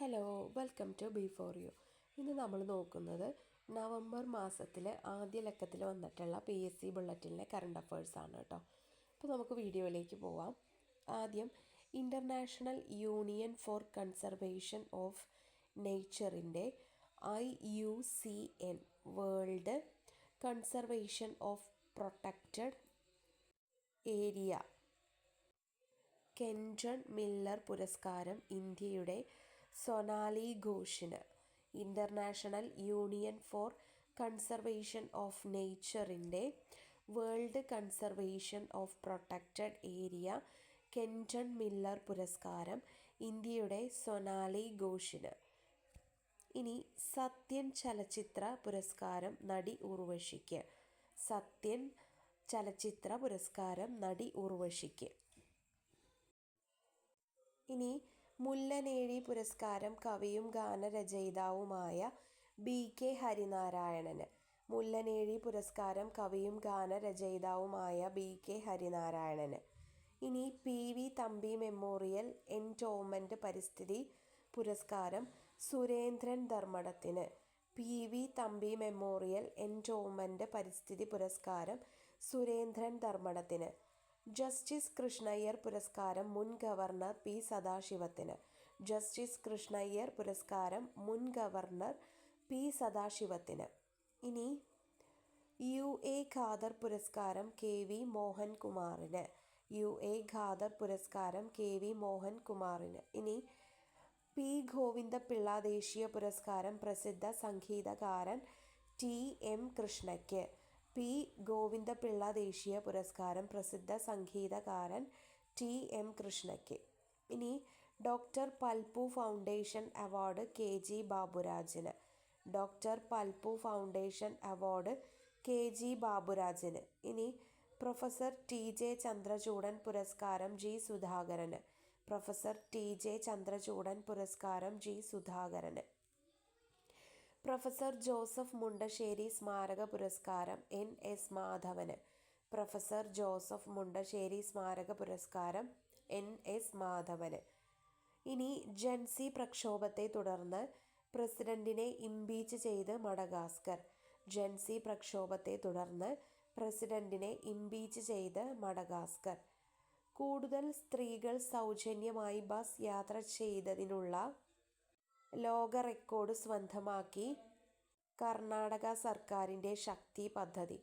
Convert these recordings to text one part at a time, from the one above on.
Hello, welcome to B for you. ഇന്ന് നമ്മൾ നോക്കുന്നത് നവംബർ മാസത്തിൽ ആദ്യ ലക്കത്തിൽ വന്നിട്ടുള്ള PSC ബുള്ളറ്റിനിലെ കറണ്ട് അഫയേഴ്സാണ് കേട്ടോ. അപ്പോൾ നമുക്ക് വീഡിയോയിലേക്ക് പോവാം. ആദ്യം international union for conservation of നേച്ചറിൻ്റെ IUCN world conservation of protected area Kenton Miller പുരസ്കാരം ഇന്ത്യയുടെ സൊനാലി ഘോഷിന്. International union for conservation of നേച്ചറിൻ്റെ world conservation of protected area Kenton Miller പുരസ്കാരം ഇന്ത്യയുടെ സൊനാലി ഘോഷിന്. ഇനി സത്യൻ ചലച്ചിത്ര പുരസ്കാരം നടി ഉർവശിക്ക്. സത്യൻ ചലച്ചിത്ര പുരസ്കാരം നടി ഉർവശിക്ക്. ഇനി മുല്ലനേഴി പുരസ്കാരം കവിയും ഗാനരചയിതാവുമായ BK ഹരിനാരായണന്. മുല്ലനേഴി പുരസ്കാരം കവിയും ഗാനരചയിതാവുമായ BK ഹരിനാരായണന്. ഇനി PV തമ്പി മെമ്മോറിയൽ എൻഡോവ്മെൻറ്റ് പരിസ്ഥിതി പുരസ്കാരം സുരേന്ദ്രൻ ധർമ്മടത്തിന്. PV തമ്പി മെമ്മോറിയൽ എൻഡോവ്മെൻറ്റ് പരിസ്ഥിതി പുരസ്കാരം സുരേന്ദ്രൻ ധർമ്മടത്തിന്. ജസ്റ്റിസ് കൃഷ്ണയ്യർ പുരസ്കാരം മുൻ ഗവർണർ P സദാശിവത്തിന്. ജസ്റ്റിസ് കൃഷ്ണയ്യർ പുരസ്കാരം മുൻ ഗവർണർ P സദാശിവത്തിന്. ഇനി UA ഖാദർ പുരസ്കാരം KV മോഹൻകുമാറിന്. UA ഖാദർ പുരസ്കാരം KV മോഹൻകുമാറിന്. ഇനി P ഗോവിന്ദപിള്ള ദേശീയ പുരസ്കാരം പ്രസിദ്ധ സംഗീതകാരൻ TM കൃഷ്ണയ്ക്ക്. P ഗോവിന്ദപിള്ള ദേശീയ പുരസ്കാരം പ്രസിദ്ധ സംഗീതകാരൻ TM കൃഷ്ണയ്ക്ക്. ഇനി doctor Palpu foundation award KG ബാബുരാജിന്. Doctor Palpu foundation award KG ബാബുരാജിന്. ഇനി പ്രൊഫസർ TJ ചന്ദ്രചൂഡൻ പുരസ്കാരം G സുധാകരന്. പ്രൊഫസർ TJ ചന്ദ്രചൂഡൻ പുരസ്കാരം G സുധാകരന്. പ്രൊഫസർ ജോസഫ് മുണ്ടശ്ശേരി സ്മാരക പുരസ്കാരം NS മാധവന്. പ്രൊഫസർ ജോസഫ് മുണ്ടശ്ശേരി സ്മാരക പുരസ്കാരം NS മാധവന്. ഇനി ജൻസി പ്രക്ഷോഭത്തെ തുടർന്ന് പ്രസിഡന്റിനെ ഇംപീച്ച് ചെയ്ത് മഡഗാസ്കർ. ജൻസി പ്രക്ഷോഭത്തെ തുടർന്ന് പ്രസിഡന്റിനെ ഇംപീച്ച് ചെയ്ത് മഡഗാസ്കർ. കൂടുതൽ സ്ത്രീകൾ സൗജന്യമായി ബസ് യാത്ര ചെയ്തതിനുള്ള ലോക റെക്കോർഡ് സ്വന്തമാക്കി കർണാടക സർക്കാരിൻ്റെ ശക്തി പദ്ധതി.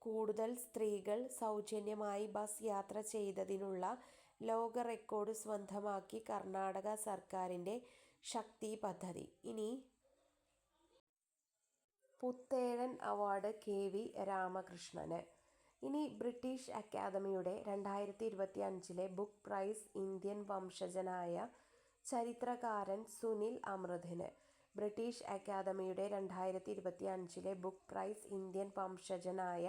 കൂടുതൽ സ്ത്രീകൾ സൗജന്യമായി ബസ് യാത്ര ചെയ്തതിനുള്ള ലോക റെക്കോർഡ് സ്വന്തമാക്കി കർണാടക സർക്കാരിൻ്റെ ശക്തി പദ്ധതി. ഇനി പുത്തേഴൻ അവാർഡ് KV രാമകൃഷ്ണന്. ഇനി ബ്രിട്ടീഷ് അക്കാദമിയുടെ 2025 ബുക്ക് പ്രൈസ് ഇന്ത്യൻ വംശജനായ ചരിത്രകാരൻ സുനിൽ അമൃതിന്. ബ്രിട്ടീഷ് അക്കാദമിയുടെ 2025 ബുക്ക് പ്രൈസ് ഇന്ത്യൻ വംശജനായ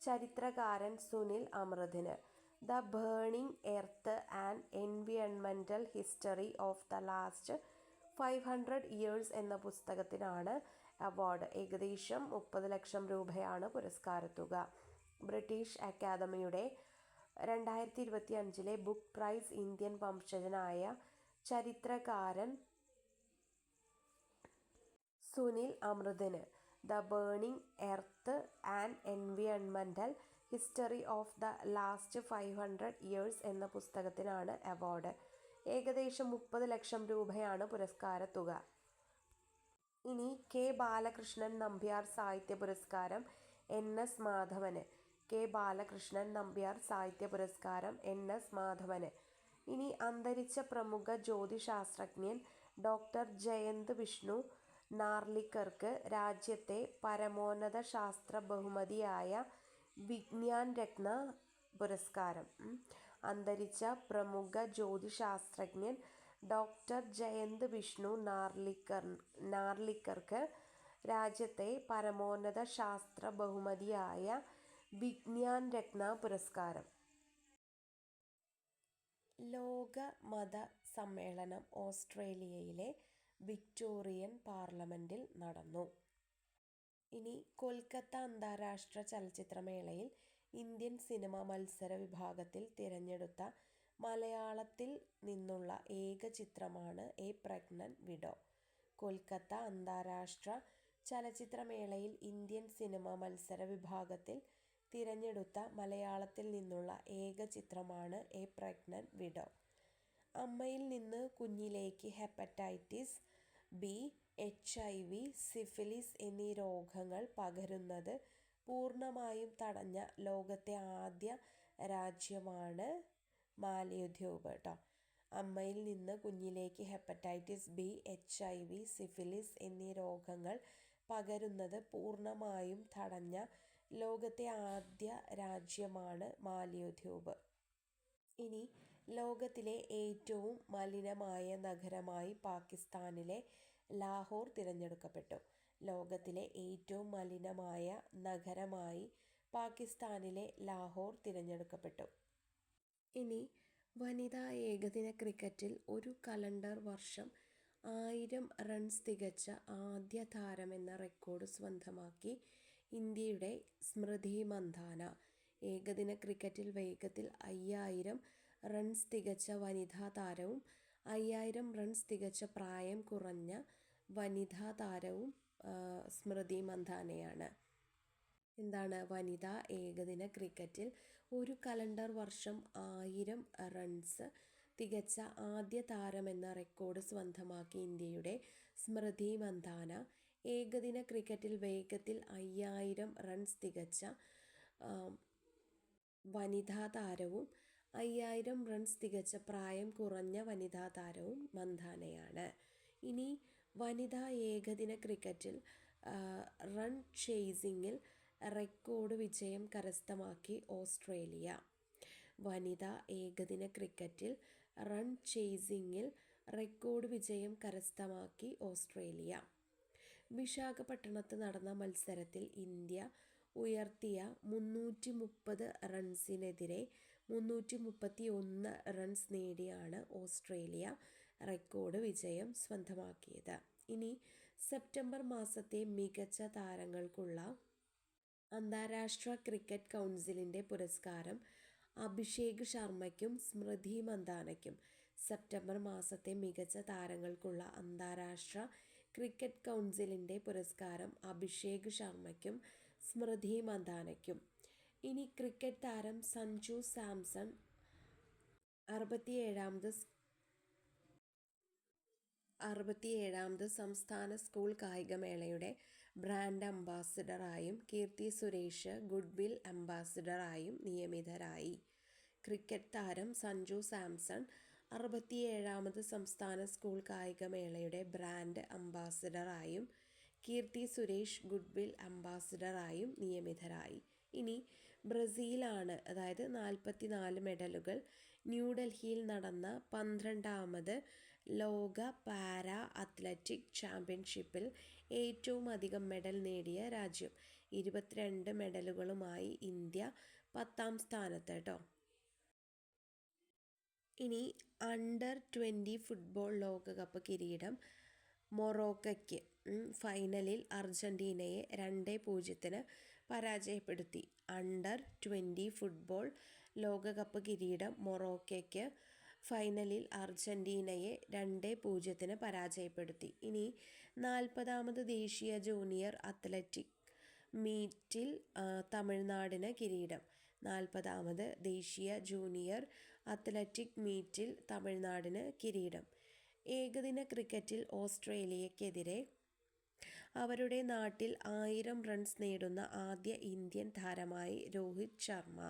ചരിത്രകാരൻ സുനിൽ അമൃതിന്. ദ ബേണിംഗ് എർത്ത് ആൻഡ് എൻവിയോൺമെൻ്റൽ history of the last 500 years എന്ന പുസ്തകത്തിനാണ് അവാർഡ്. ഏകദേശം 30 ലക്ഷം രൂപയാണ് പുരസ്കാരത്തുക. ബ്രിട്ടീഷ് അക്കാദമിയുടെ 2025 ബുക്ക് പ്രൈസ് ഇന്ത്യൻ വംശജനായ ചരിത്രകാരൻ സുനിൽ അമൃതിന്. ദ ബേണിംഗ് എർത്ത് ആൻഡ് എൻവിയോൺമെൻ്റൽ history of the last 500 years എന്ന പുസ്തകത്തിനാണ് അവാർഡ്. ഏകദേശം 30 ലക്ഷം രൂപയാണ് പുരസ്കാരത്തുക. ഇനി K ബാലകൃഷ്ണൻ നമ്പ്യാർ സാഹിത്യ പുരസ്കാരം NS മാധവന്. K ബാലകൃഷ്ണൻ നമ്പ്യാർ സാഹിത്യ പുരസ്കാരം NS മാധവന്. ഇനി അന്തരിച്ച പ്രമുഖ ജ്യോതിശാസ്ത്രജ്ഞൻ ഡോക്ടർ ജയന്ത് വിഷ്ണു നാർലിക്കർക്ക് രാജ്യത്തെ പരമോന്നത ശാസ്ത്ര ബഹുമതിയായ വിജ്ഞാൻ രത്ന പുരസ്കാരം. അന്തരിച്ച പ്രമുഖ ജ്യോതിശാസ്ത്രജ്ഞൻ ഡോക്ടർ ജയന്ത് വിഷ്ണു നാർലിക്കർക്ക് രാജ്യത്തെ പരമോന്നത ശാസ്ത്ര ബഹുമതിയായ വിജ്ഞാൻ രത്ന പുരസ്കാരം. ലോക മത സമ്മേളനം ഓസ്ട്രേലിയയിലെ വിക്ടോറിയൻ പാർലമെൻറ്റിൽ നടന്നു. ഇനി കൊൽക്കത്ത അന്താരാഷ്ട്ര ചലച്ചിത്രമേളയിൽ ഇന്ത്യൻ സിനിമ മത്സര വിഭാഗത്തിൽ തിരഞ്ഞെടുത്ത മലയാളത്തിൽ നിന്നുള്ള ഏക ചിത്രമാണ് എ പ്രഗ്നന്റ് വിഡോ. കൊൽക്കത്ത അന്താരാഷ്ട്ര ചലച്ചിത്രമേളയിൽ ഇന്ത്യൻ സിനിമ മത്സര വിഭാഗത്തിൽ തിരഞ്ഞെടുത്ത മലയാളത്തിൽ നിന്നുള്ള ഏക ചിത്രമാണ് എ പ്രഗ്നന്റ് വിഡോ. അമ്മയിൽ നിന്ന് കുഞ്ഞിലേക്ക് ഹെപ്പറ്റൈറ്റിസ് ബി, HIV, സിഫിലിസ് എന്നീ രോഗങ്ങൾ പകരുന്നത് പൂർണ്ണമായും തടഞ്ഞ ലോകത്തെ ആദ്യ രാജ്യമാണ് മാലദ്വീപ് കേട്ടോ. അമ്മയിൽ നിന്ന് കുഞ്ഞിലേക്ക് ഹെപ്പറ്റൈറ്റിസ് ബി, HIV, സിഫിലിസ് എന്നീ രോഗങ്ങൾ പകരുന്നത് പൂർണ്ണമായും തടഞ്ഞ ലോകത്തെ ആദ്യ രാജ്യമാണ് മാലദ്വീപ്. ഇനി ലോകത്തിലെ ഏറ്റവും മലിനമായ നഗരമായി പാകിസ്ഥാനിലെ ലാഹോർ തിരഞ്ഞെടുക്കപ്പെട്ടു. ലോകത്തിലെ ഏറ്റവും മലിനമായ നഗരമായി പാകിസ്ഥാനിലെ ലാഹോർ തിരഞ്ഞെടുക്കപ്പെട്ടു. ഇനി വനിതാ ഏകദിന ക്രിക്കറ്റിൽ ഒരു കലണ്ടർ വർഷം 1000 റൺസ് തികച്ച ആദ്യ താരമെന്ന റെക്കോർഡ് സ്വന്തമാക്കി ഇന്ത്യയുടെ സ്മൃതി മന്ദാന. ഏകദിന ക്രിക്കറ്റിൽ വേഗത്തിൽ 5000 റൺസ് തികച്ച വനിതാ താരവും 5000 റൺസ് തികച്ച പ്രായം കുറഞ്ഞ വനിതാ താരവും സ്മൃതി മന്ദാനയാണ്. എന്താണ് വനിതാ ഏകദിന ക്രിക്കറ്റിൽ ഒരു കലണ്ടർ വർഷം 1000 റൺസ് തികച്ച ആദ്യ താരമെന്ന റെക്കോർഡ് സ്വന്തമാക്കി ഇന്ത്യയുടെ സ്മൃതി മന്ദാന. ഏകദിന ക്രിക്കറ്റിൽ വേഗത്തിൽ 5000 റൺസ് തികച്ച വനിതാ താരവും 5000 റൺസ് തികച്ച പ്രായം കുറഞ്ഞ വനിതാ താരവും മന്ദാനയാണ്. ഇനി വനിതാ ഏകദിന ക്രിക്കറ്റിൽ റൺ ചേസിങ്ങിൽ റെക്കോർഡ് വിജയം കരസ്ഥമാക്കി ഓസ്ട്രേലിയ. വനിതാ ഏകദിന ക്രിക്കറ്റിൽ റൺ ചേസിങ്ങിൽ റെക്കോർഡ് വിജയം കരസ്ഥമാക്കി ഓസ്ട്രേലിയ. വിശാഖപട്ടണത്ത് നടന്ന മത്സരത്തിൽ ഇന്ത്യ ഉയർത്തിയ 330 റൺസിനെതിരെ 331 റൺസ് നേടിയാണ് ഓസ്ട്രേലിയ റെക്കോർഡ് വിജയം സ്വന്തമാക്കിയത്. ഇനി സെപ്റ്റംബർ മാസത്തെ മികച്ച താരങ്ങൾക്കുള്ള അന്താരാഷ്ട്ര ക്രിക്കറ്റ് കൗൺസിലിൻ്റെ പുരസ്കാരം അഭിഷേക് ശർമ്മയ്ക്കും സ്മൃതി മന്ദാനയ്ക്കും. സെപ്റ്റംബർ മാസത്തെ മികച്ച താരങ്ങൾക്കുള്ള അന്താരാഷ്ട്ര ക്രിക്കറ്റ് കൗൺസിലിൻ്റെ പുരസ്കാരം അഭിഷേക് ശർമ്മയ്ക്കും സ്മൃതി മന്ദാനയ്ക്കും. ഇനി ക്രിക്കറ്റ് താരം സഞ്ജു സാംസൺ 67ാമത് സംസ്ഥാന school കായികമേളയുടെ brand അംബാസിഡറായും Keerthy Suresh goodwill അംബാസിഡറായും നിയമിതരായി. Cricket താരം സഞ്ജു സാംസൺ 67ാമത് സംസ്ഥാന school കായികമേളയുടെ brand അംബാസിഡറായും Keerthy Suresh goodwill അംബാസിഡറായും നിയമിതരായി. ഇനി ബ്രസീലാണ്, അതായത് 44 മെഡലുകൾ. ന്യൂഡൽഹിയിൽ നടന്ന 12ാമത് ലോക പാരാ അത്ലറ്റിക് ചാമ്പ്യൻഷിപ്പിൽ ഏറ്റവും അധികം മെഡൽ നേടിയ രാജ്യം. 22 മെഡലുകളുമായി ഇന്ത്യ 10ാം സ്ഥാനത്ത് കേട്ടോ. ഇനി അണ്ടർ 20 ഫുട്ബോൾ ലോകകപ്പ് കിരീടം മൊറോക്കയ്ക്ക്. ഫൈനലിൽ അർജന്റീനയെ 2-0 പരാജയപ്പെടുത്തി. അണ്ടർ 20 ഫുട്ബോൾ ലോകകപ്പ് കിരീടം മൊറോക്കയ്ക്ക്. ഫൈനലിൽ അർജന്റീനയെ 2-0 പരാജയപ്പെടുത്തി. ഇനി 40ാമത് ദേശീയ ജൂനിയർ അത്ലറ്റിക് മീറ്റിൽ തമിഴ്നാടിന് കിരീടം. 40ാമത് ദേശീയ ജൂനിയർ അത്ലറ്റിക് മീറ്റിൽ തമിഴ്നാടിന് കിരീടം. ഏകദിന ക്രിക്കറ്റിൽ ഓസ്ട്രേലിയക്കെതിരെ അവരുടെ നാട്ടിൽ 1000 റൺസ് നേടുന്ന ആദ്യ ഇന്ത്യൻ താരമായി രോഹിത് ശർമ്മ.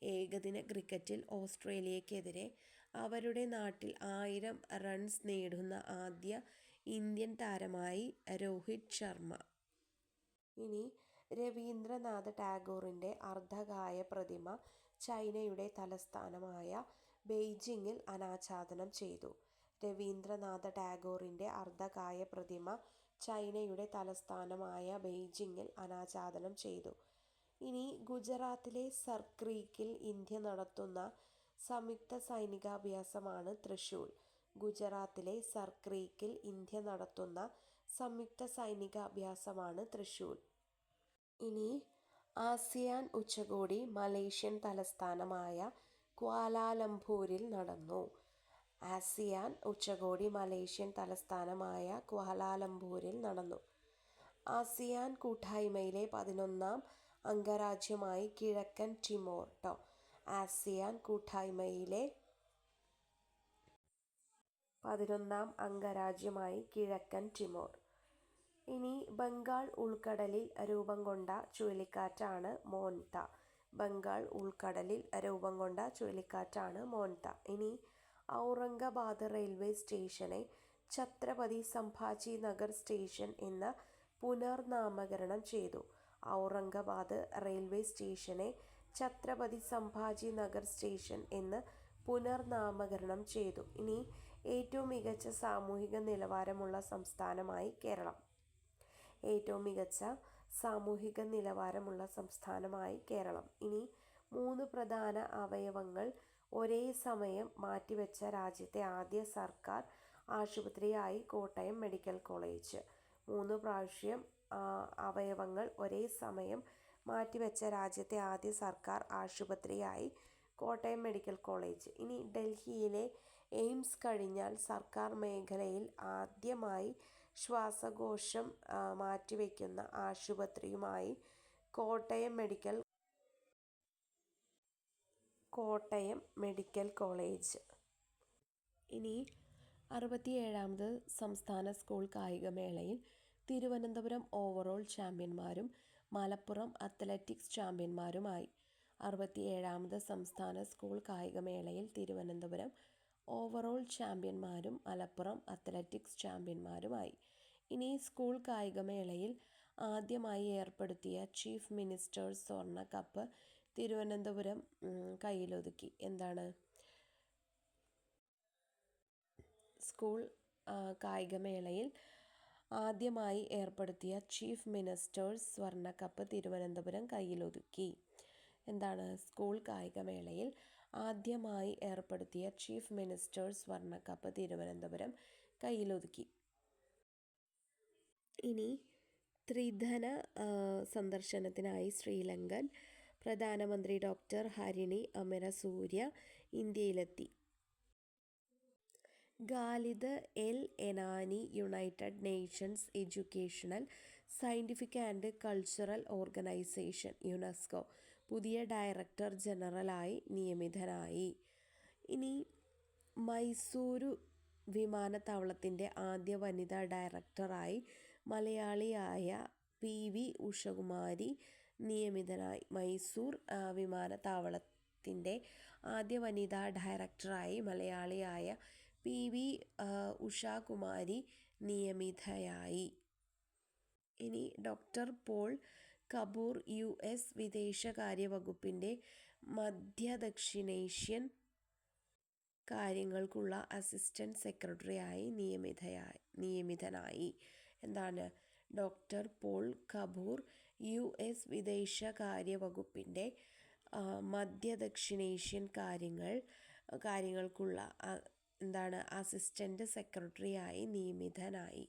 ഏകദിന ക്രിക്കറ്റിൽ ഓസ്ട്രേലിയക്കെതിരെ അവരുടെ നാട്ടിൽ 1000 റൺസ് നേടുന്ന ആദ്യ ഇന്ത്യൻ താരമായി രോഹിത് ശർമ്മ. ഇനി രവീന്ദ്രനാഥ ടാഗോറിൻ്റെ അർദ്ധകായ പ്രതിമ ചൈനയുടെ തലസ്ഥാനമായ ബെയ്ജിങ്ങിൽ അനാച്ഛാദനം ചെയ്തു. രവീന്ദ്രനാഥ ടാഗോറിൻ്റെ അർദ്ധകായ പ്രതിമ ചൈനയുടെ തലസ്ഥാനമായ ബെയ്ജിങ്ങിൽ അനാച്ഛാദനം ചെയ്തു. ഇനി ഗുജറാത്തിലെ സർ ക്രീക്കിൽ ഇന്ത്യ നടത്തുന്ന സംയുക്ത സൈനികാഭ്യാസമാണ് തൃശൂൽ. ഗുജറാത്തിലെ സർ ക്രീക്കിൽ ഇന്ത്യ നടത്തുന്ന സംയുക്ത സൈനികാഭ്യാസമാണ് തൃശൂൽ. ഇനി ആസിയാൻ ഉച്ചകോടി മലേഷ്യൻ തലസ്ഥാനമായ ക്വാലാലംപൂരിൽ നടന്നു. ആസിയാൻ ഉച്ചകോടി മലേഷ്യൻ തലസ്ഥാനമായ ക്വാലാലംപൂരിൽ നടന്നു. ആസിയാൻ കൂട്ടായ്മയിലെ 11ാം അംഗരാജ്യമായി കിഴക്കൻ ടിമോർ. ആസിയാൻ കൂട്ടായ്മയിലെ 11ാം അംഗരാജ്യമായി കിഴക്കൻ ടിമോർ. ഇനി ബംഗാൾ ഉൾക്കടലിൽ രൂപം കൊണ്ട ചുഴലിക്കാറ്റാണ് മോൻത. ബംഗാൾ ഉൾക്കടലിൽ രൂപം കൊണ്ട ചുഴലിക്കാറ്റാണ് മോൻത. ഇനി ഔറംഗാബാദ് റെയിൽവേ സ്റ്റേഷനെ ഛത്രപതി സംഭാജി നഗർ സ്റ്റേഷൻ എന്ന് പുനർനാമകരണം ചെയ്തു. ഔറംഗാബാദ് റെയിൽവേ സ്റ്റേഷനെ ഛത്രപതി സംഭാജി നഗർ സ്റ്റേഷൻ എന്ന് പുനർനാമകരണം ചെയ്തു. ഇനി ഏറ്റവും മികച്ച സാമൂഹിക നിലവാരമുള്ള സംസ്ഥാനമായി കേരളം. ഏറ്റവും മികച്ച സാമൂഹിക നിലവാരമുള്ള സംസ്ഥാനമായി കേരളം. ഇനി 3 പ്രധാന അവയവങ്ങൾ ഒരേ സമയം മാറ്റിവെച്ച രാജ്യത്തെ ആദ്യ സർക്കാർ ആശുപത്രിയായി കോട്ടയം മെഡിക്കൽ കോളേജ്. 3 പ്രാവശ്യം അവയവങ്ങൾ ഒരേ സമയം മാറ്റിവെച്ച രാജ്യത്തെ ആദ്യ സർക്കാർ ആശുപത്രിയായി കോട്ടയം മെഡിക്കൽ കോളേജ്. ഇനി ഡൽഹിയിലെ എയിംസ് കഴിഞ്ഞാൽ സർക്കാർ മേഖലയിൽ ആദ്യമായി ശ്വാസകോശം മാറ്റിവെക്കുന്ന ആശുപത്രിയുമായി കോട്ടയം മെഡിക്കൽ കോളേജ്. ഇനി 67ാമത് സംസ്ഥാന സ്കൂൾ കായികമേളയിൽ തിരുവനന്തപുരം ഓവറോൾ ചാമ്പ്യന്മാരും മലപ്പുറം അത്ലറ്റിക്സ് ചാമ്പ്യന്മാരുമായി. 67ാമത് സംസ്ഥാന സ്കൂൾ കായികമേളയിൽ തിരുവനന്തപുരം ഓവറോൾ ചാമ്പ്യന്മാരും മലപ്പുറം അത്ലറ്റിക്സ് ചാമ്പ്യന്മാരുമായി. ഇനി സ്കൂൾ കായികമേളയിൽ ആദ്യമായി ഏർപ്പെടുത്തിയ ചീഫ് മിനിസ്റ്റേഴ്സ് സ്വർണ്ണ കപ്പ് തിരുവനന്തപുരം കയ്യിലൊതുക്കി. എന്താണ്? സ്കൂൾ കായികമേളയിൽ ആദ്യമായി ഏർപ്പെടുത്തിയ ചീഫ് മിനിസ്റ്റേഴ്സ് സ്വർണ്ണ കപ്പ് തിരുവനന്തപുരം കയ്യിലൊതുക്കി. എന്താണ്? സ്കൂൾ കായികമേളയിൽ ആദ്യമായി ഏർപ്പെടുത്തിയ ചീഫ് മിനിസ്റ്റേഴ്സ് സ്വർണ്ണ കപ്പ് തിരുവനന്തപുരം കയ്യിലൊതുക്കി. ഇനി ത്രിദിന സന്ദർശനത്തിനായി ശ്രീലങ്കൻ പ്രധാനമന്ത്രി ഡോക്ടർ ഹരിണി അമരസൂര്യ ഇന്ത്യയിലെത്തി. Khalid El Enany United Nations Educational, Scientific and Cultural Organization UNESCO പുതിയ ഡയറക്ടർ ജനറലായി നിയമിതനായി. ഇനി മൈസൂരു വിമാനത്താവളത്തിൻ്റെ ആദ്യ വനിതാ ഡയറക്ടറായി മലയാളിയായ PV ഉഷകുമാരി നിയമിതനായി. മൈസൂർ വിമാനത്താവളത്തിൻ്റെ ആദ്യ വനിതാ ഡയറക്ടറായി മലയാളിയായ PV ഉഷകുമാരി നിയമിതയായി. ഇനി ഡോക്ടർ പോൾ കപൂർ US വിദേശകാര്യ വകുപ്പിൻ്റെ മധ്യദക്ഷിണേഷ്യൻ കാര്യങ്ങൾക്കുള്ള അസിസ്റ്റന്റ് സെക്രട്ടറിയായി നിയമിതനായി. എന്താണ്? ഡോക്ടർ പോൾ കപൂർ US വിദേശകാര്യ വകുപ്പിൻ്റെ മധ്യദക്ഷിണേഷ്യൻ കാര്യങ്ങൾക്കുള്ള അസിസ്റ്റന്റ് സെക്രട്ടറിയായി നിയമിതനായി.